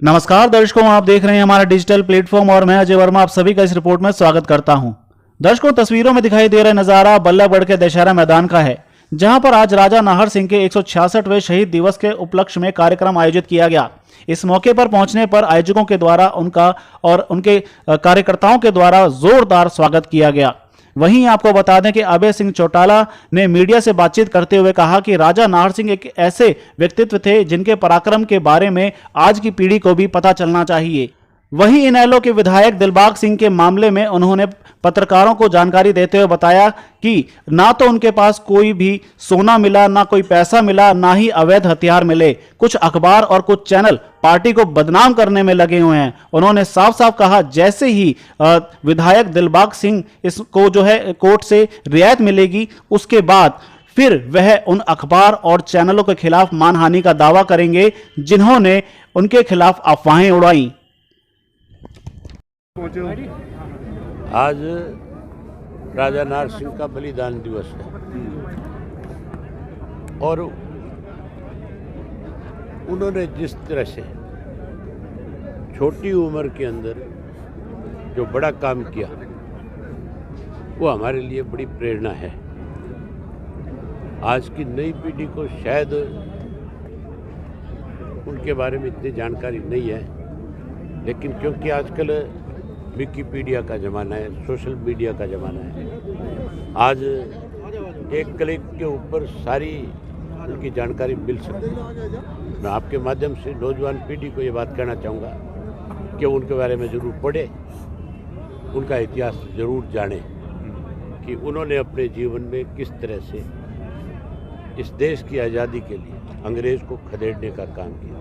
नमस्कार दर्शकों, आप देख रहे हैं हमारा डिजिटल प्लेटफॉर्म और मैं अजय वर्मा आप सभी का इस रिपोर्ट में स्वागत करता हूं। दर्शकों, तस्वीरों में दिखाई दे रहा नजारा बल्लभगढ़ के दशहरा मैदान का है, जहां पर आज राजा नाहर सिंह के 166वें शहीद दिवस के उपलक्ष्य में कार्यक्रम आयोजित किया गया। इस मौके पर पहुंचने पर आयोजकों के द्वारा उनका और उनके कार्यकर्ताओं के द्वारा जोरदार स्वागत किया गया। वहीं आपको बता दें कि अभय सिंह चौटाला ने मीडिया से बातचीत करते हुए कहा कि राजा नाहर सिंह एक ऐसे व्यक्तित्व थे जिनके पराक्रम के बारे में आज की पीढ़ी को भी पता चलना चाहिए। वहीं इनेलो के विधायक दिलबाग सिंह के मामले में उन्होंने पत्रकारों को जानकारी देते हुए बताया कि ना तो उनके पास कोई भी सोना मिला, ना कोई पैसा मिला, ना ही अवैध हथियार मिले। कुछ अखबार और कुछ चैनल पार्टी को बदनाम करने में लगे हुए हैं। उन्होंने साफ साफ कहा जैसे ही विधायक दिलबाग सिंह इसको जो है कोर्ट से रियायत मिलेगी, उसके बाद फिर वह उन अखबार और चैनलों के खिलाफ मानहानि का दावा करेंगे जिन्होंने उनके खिलाफ अफवाहें उड़ाई। आज राजा नाहर सिंह का बलिदान दिवस है और उन्होंने जिस तरह से छोटी उम्र के अंदर जो बड़ा काम किया वो हमारे लिए बड़ी प्रेरणा है। आज की नई पीढ़ी को शायद उनके बारे में इतनी जानकारी नहीं है, लेकिन क्योंकि आजकल विकिपीडिया का ज़माना है, सोशल मीडिया का ज़माना है, आज एक क्लिक के ऊपर सारी उनकी जानकारी मिल सकती है। मैं आपके माध्यम से नौजवान पीढ़ी को ये बात कहना चाहूँगा कि उनके बारे में ज़रूर पढ़े, उनका इतिहास ज़रूर जाने कि उन्होंने अपने जीवन में किस तरह से इस देश की आज़ादी के लिए अंग्रेज़ को खदेड़ने का काम किया,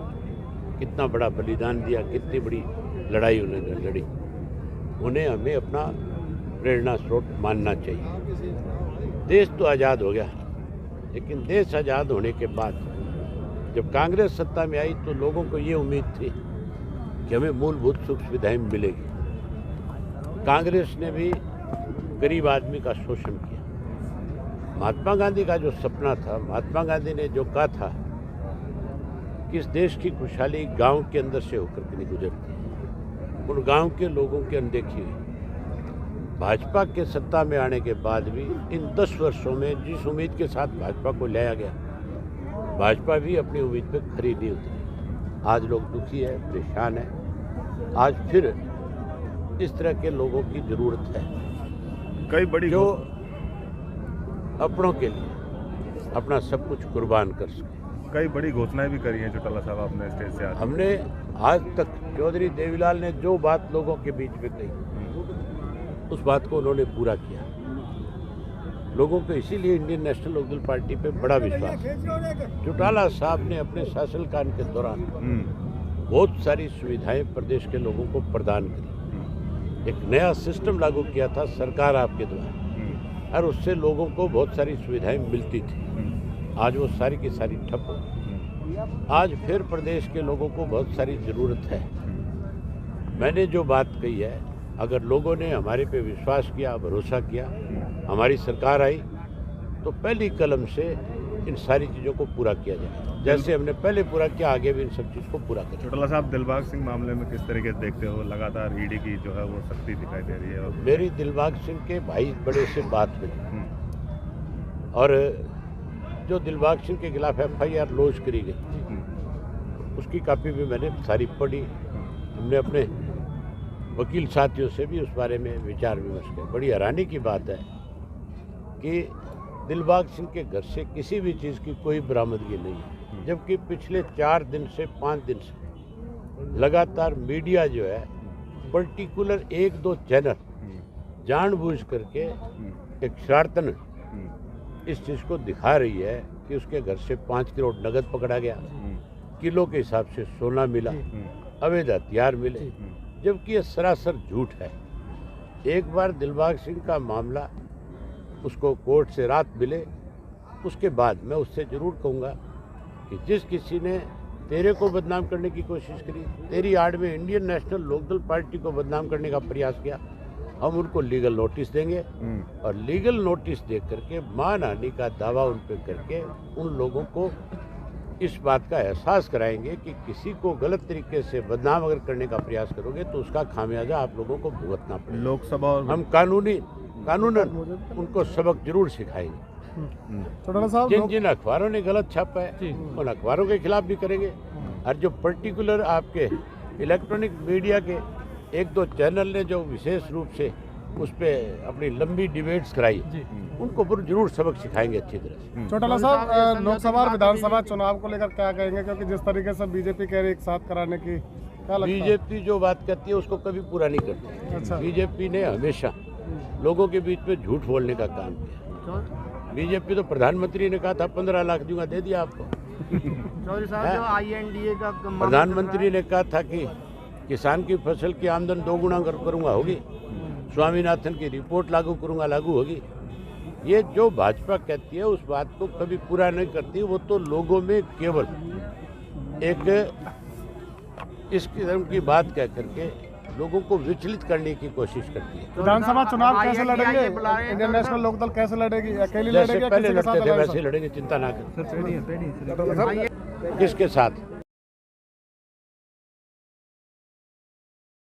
कितना बड़ा बलिदान दिया, कितनी बड़ी लड़ाई उन्होंने लड़ी। उन्हें हमें अपना प्रेरणा स्रोत मानना चाहिए। देश तो आज़ाद हो गया, लेकिन देश आज़ाद होने के बाद जब कांग्रेस सत्ता में आई तो लोगों को ये उम्मीद थी कि हमें मूलभूत सुख सुविधाएं मिलेगी। कांग्रेस ने भी गरीब आदमी का शोषण किया। महात्मा गांधी का जो सपना था, महात्मा गांधी ने जो कहा था कि इस देश की खुशहाली गांव के अंदर से होकर के नहीं गुजरती, उन गांव के लोगों की अनदेखी हुई। भाजपा के सत्ता में आने के बाद भी इन 10 वर्षों में जिस उम्मीद के साथ भाजपा को लाया गया, भाजपा भी अपनी उम्मीद पे खरी नहीं उतरी। आज लोग दुखी है, परेशान है। आज फिर इस तरह के लोगों की ज़रूरत है, कई बड़ी जो अपनों के लिए अपना सब कुछ कुर्बान कर सके। कई बड़ी घोषणाएं भी करी हैं चौटाला साहब आपने स्टेज से। हमने आज तक चौधरी देवीलाल ने जो बात लोगों के बीच में कही, उस बात को उन्होंने पूरा किया। लोगों को इसीलिए इंडियन नेशनल लोकदल पार्टी पे बड़ा विश्वास है। चौटाला साहब ने अपने शासनकाल के दौरान बहुत सारी सुविधाएं प्रदेश के लोगों को प्रदान करी। एक नया सिस्टम लागू किया था सरकार आपके द्वारा, और उससे लोगों को बहुत सारी सुविधाएं मिलती थी। आज वो सारी की सारी ठप हो गई। आज फिर प्रदेश के लोगों को बहुत सारी ज़रूरत है। मैंने जो बात कही है, अगर लोगों ने हमारे पे विश्वास किया, भरोसा किया, हमारी सरकार आई तो पहली कलम से इन सारी चीज़ों को पूरा किया जाए। जैसे हमने पहले पूरा किया, आगे भी इन सब चीज़ को पूरा करें। चौटाला साहब, दिलबाग सिंह मामले में किस तरीके से देखते हो? लगातार ईडी की जो है वो सख्ती दिखाई दे रही है। मेरी दिलबाग सिंह के भाई बड़े से बात हुई और जो दिलबाग सिंह के खिलाफ FIR लॉन्च करी गई, उसकी कॉपी भी मैंने सारी पढ़ी। हमने अपने वकील साथियों से भी उस बारे में विचार विमर्श किया। बड़ी हैरानी की बात है कि दिलबाग सिंह के घर से किसी भी चीज़ की कोई बरामदगी नहीं है, जबकि पिछले 4 दिन से 5 दिन से लगातार मीडिया जो है, पर्टिकुलर 1-2 चैनल जानबूझ करके एक शरारतन इस चीज़ को दिखा रही है कि उसके घर से 5 करोड़ नगद पकड़ा गया, किलो के हिसाब से सोना मिला, अवैध हथियार मिले, जबकि ये सरासर झूठ है। एक बार दिलबाग सिंह का मामला उसको कोर्ट से राहत मिले, उसके बाद मैं उससे ज़रूर कहूँगा कि जिस किसी ने तेरे को बदनाम करने की कोशिश करी, तेरी आड़ में इंडियन नेशनल लोकदल पार्टी को बदनाम करने का प्रयास किया, हम उनको लीगल नोटिस देंगे और लीगल नोटिस दे करके मानहानि का दावा उन पर करके उन लोगों को इस बात का एहसास कराएंगे कि किसी को गलत तरीके से बदनाम अगर करने का प्रयास करोगे तो उसका खामियाजा आप लोगों को भुगतना पड़ेगा। लोकसभा और हम कानूनन उनको सबक जरूर सिखाएंगे। चौटाला साहब जिन जिन अखबारों ने गलत छापा है उन अखबारों के खिलाफ भी करेंगे, और जो पर्टिकुलर आपके इलेक्ट्रॉनिक मीडिया के एक दो चैनल ने जो विशेष रूप से उस पर अपनी लंबी डिबेट्स कराई उनको जरूर सबक सिखाएंगे अच्छी तरह से। चौटाला साहब लोकसभा और विधानसभा चुनाव को लेकर क्या कहेंगे, क्योंकि जिस तरीके से बीजेपी कह रही है एक साथ कराने की, क्या लगता है? बीजेपी जो बात कहती है उसको कभी पूरा नहीं करती। अच्छा। बीजेपी ने हमेशा लोगों के बीच में झूठ बोलने का काम किया। बीजेपी तो प्रधानमंत्री ने कहा था 15 लाख दूंगा, दे दिया आपको। चौधरी साहब जो INDA का प्रधानमंत्री ने कहा था कि किसान की फसल की आमदन 2 गुना करूंगा, होगी। स्वामीनाथन की रिपोर्ट लागू करूंगा, लागू होगी। ये जो भाजपा कहती है उस बात को कभी पूरा नहीं करती। वो तो लोगों में केवल एक इस किस्म की बात कह करके लोगों को विचलित करने की कोशिश करती है। विधानसभा चुनाव कैसे लड़ेंगे? इंडियन नेशनल लोकदल कैसे लड़ेगी? अकेली जैसे लड़ेगी या पहले किसी के साथ लड़ते थे लड़ेगी? वैसे ही लड़ेंगे, चिंता ना करें। किसके साथ?